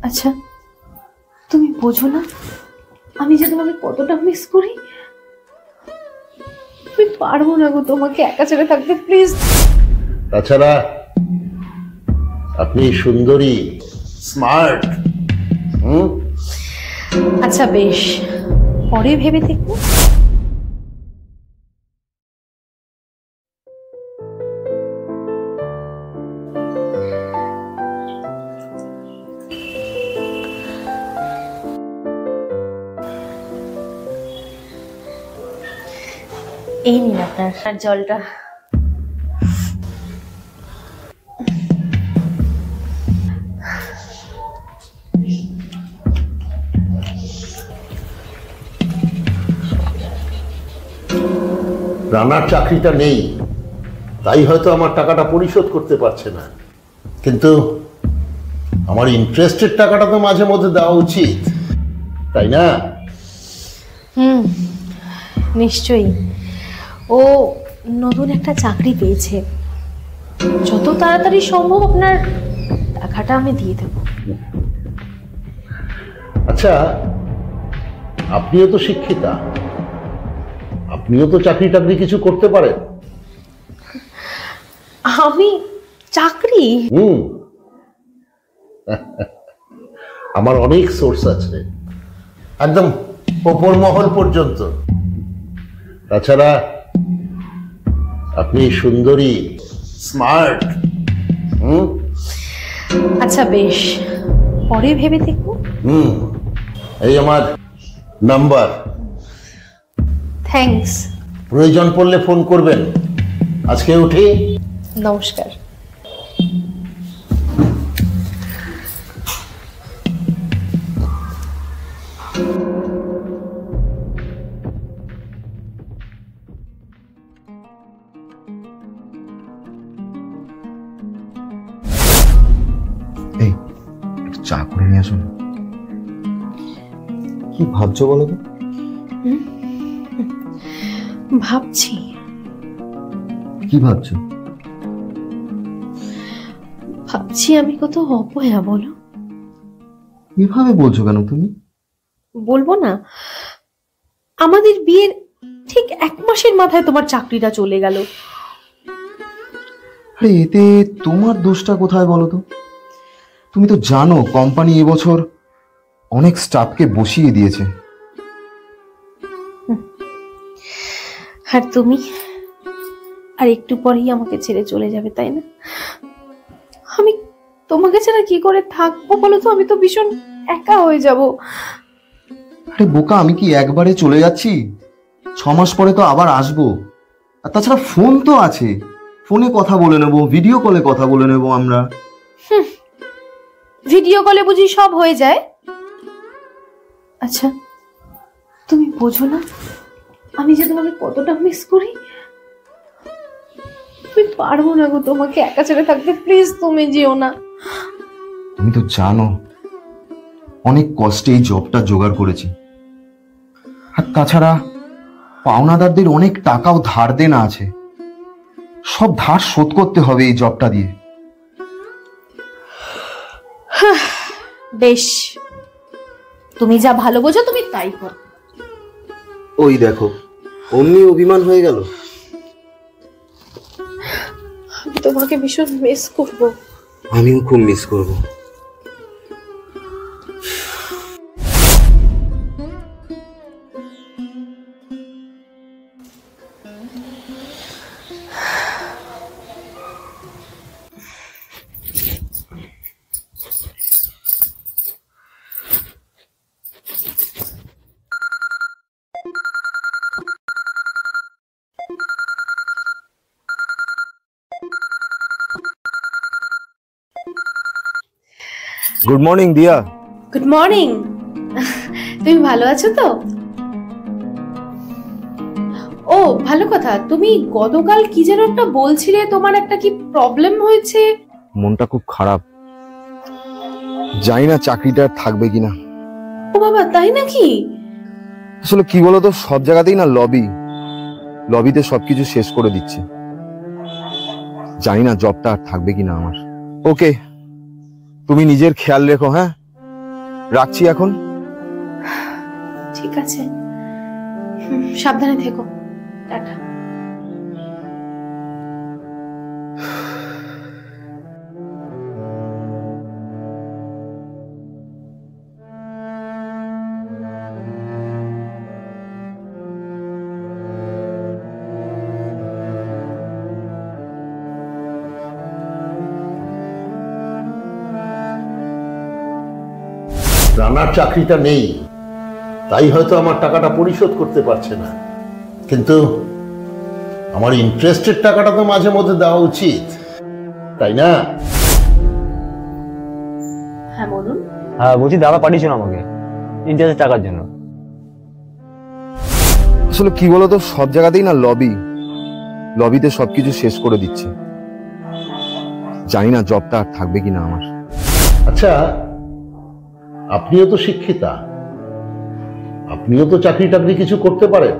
আচ্ছা, তুমি বোঝো না আমি যে তোমাকে কতটা মিস করি। আমি পারবো না গো তোমাকে একা ছেড়ে থাকতে, প্লিজ। তাছাড়া আপনি সুন্দরী, স্মার্ট। আচ্ছা বেশ, পরে ভেবে দেখবো। এই নিন আপনার জলটা। রানার চাকরিটা নেই, তাই হয়তো আমার টাকাটা পরিশোধ করতে পারছে না, কিন্তু আমার ইন্টারেস্টের টাকাটা তো মাঝে মধ্যে দেওয়া উচিত, তাই না? নিশ্চয়ই। ও নতুন একটা চাকরি পেয়েছে, যত তাড়াতাড়ি সম্ভব আপনার টাকাটা আমি দিয়ে দেব। আচ্ছা, আপনিও তো শিক্ষিতা, আপনিও তো চাকরি টাকরি কিছু করতে পারেন। আমি চাকরি? আমার অনেক সোর্স আছে, একদম ওপর মহল পর্যন্ত। তাছাড়া আপনি সুন্দরী, স্মার্ট। আচ্ছা বেশ, পরে ভেবে দেখবো। এই আমার নাম্বার, থ্যাঙ্কস। প্রয়োজন পড়লে ফোন করবেন। আজকে উঠি, নমস্কার। এই চা করে নিয়ে আসুন। কি ভাবছো বলো তো? ভাবছি। কি ভাবছো? ভাবছি আমি কত অপয়া, বলো। কিভাবে বলছো কেন তুমি? বলবো না, আমাদের বিয়ের ঠিক 1 মাসের মাথায় তোমার চাকরিটা চলে গেল। আরে এতে তোমার দোষটা কোথায় বলো তো? তুমি তো জানো কোম্পানি এবছর অনেক স্টাফকে বসিয়ে দিয়েছে। আর তুমি আর একটু পরেই আমাকে ছেড়ে চলে যাবে, তাই না? আমি তোমাকে ছাড়া কি করে থাকবো বলো তো? আমি তো ভীষণ একা হয়ে যাব। আরে বোকা, আমি কি একবারে চলে যাচ্ছি? 6 মাস পরে তো আবার আসবো। আর তাছাড়া ফোন তো আছে, ফোনে কথা বলে নেবো, ভিডিও কলে কথা বলে নেবো আমরা। ভিডিও কলে বুঝি সব হয়ে যায়? আচ্ছা, তুমি বোঝো না আমি যে তোমাকে কতটা মিস করি। আমি পারবো না গো তোমাকে একা ছেড়ে থাকতে, প্লিজ তুমি যেও না। তুমি তো জানো অনেক কষ্টে এই জবটা জোগাড় করেছি। আর তাছাড়া পাওনাদারদের অনেক টাকাও ধার দেনা আছে, সব ধার শোধ করতে হবে এই জবটা দিয়ে। বেশ, তুমি যা ভালো বোঝো তুমি তাই করো। ওই দেখো, অমনি অভিমান হয়ে গেল। আমি তোমাকে ভীষণ মিস করবো। আমিও খুব মিস করবো। গুড মর্নিং দিয়া। Good morning. তুমি ভালো আছো তো? ও ভালো কথা, তুমি গতকাল কি যেন একটা বলছিলে, তোমার একটা কি প্রবলেম হয়েছে? মনটা খুব খারাপ, জানি না চাকরিটা থাকবে কিনা। ও বাবা, তাই নাকি? আসলে কি বলতো, সব জায়গাতেই না লবিতে সবকিছু শেষ করে দিচ্ছে। জানি না জবটা আর থাকবে কিনা আমার। ওকে, তুমি নিজের খেয়াল রেখো। হ্যাঁ, রাখছি এখন। ঠিক আছে, সাবধানে থেকো। টাটা। রানার চাকরিটা নেই, তাই হয়তো আমার টাকাটা পরিশোধ করতে পারছে না, কিন্তু আমার ইন্টারেস্টের টাকাটা তো মাঝে মধ্যে দেওয়া উচিত, তাই না? হ্যাঁ বলুন। হ্যাঁ বলছি, দাদা পাঠিয়েছেন আমাকে ইন্টারেস্টের টাকার জন্য। আসলে কি বলতো, সব জায়গাতেই না লবিতে সবকিছু শেষ করে দিচ্ছে। জানি না জবটা আর থাকবে কিনা আমার। আচ্ছা, আপনিও তো শিক্ষিতা, আপনিও তো চাকরি টাকরি কিছু করতে পারেন।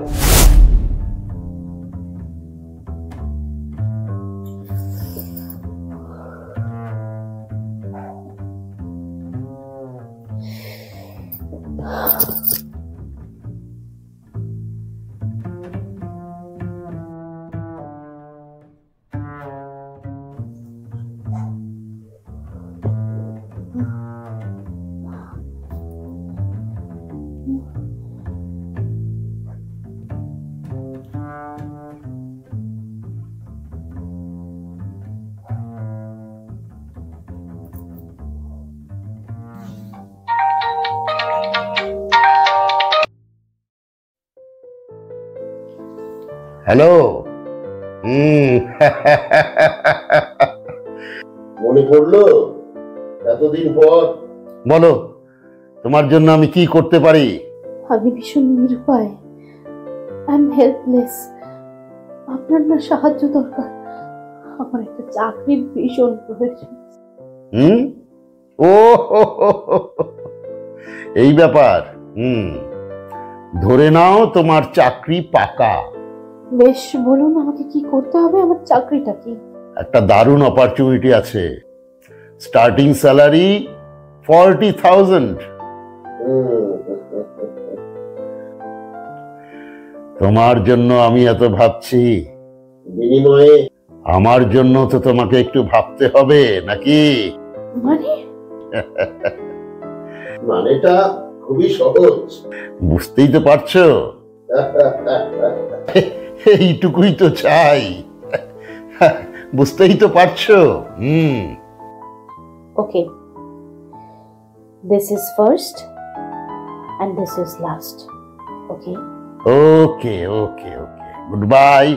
হ্যালো। মনে পড়লো এতদিন পর? বলো, তোমার জন্য আমি কি করতে পারি? আমি ভীষণ নিরুপায়, আই এম হেল্পলেস। আপনার না সাহায্য দরকার, আমার একটা চাকরির ভীষণ প্রয়োজন। ও এই ব্যাপার। ধরে নাও তোমার চাকরি পাকা। বেশ, বলুন আমাকে কি করতে হবে, আমার চাকরিটা কি? একটা দারুণ অপরচুনিটি আছে, স্টার্টিং স্যালারি 40,000। তোমার জন্য আমি এত ভাবছি, বিনিময়ে আমার জন্য তো তোমাকে একটু ভাবতে হবে নাকি? মানে? মানেটা খুবই সহজ, বুঝতেই তো পারছো। এইটুকুই তো চাই, বুঝতেই তো পারছো। Okay, this is first and this is last. Okay? Okay. Goodbye.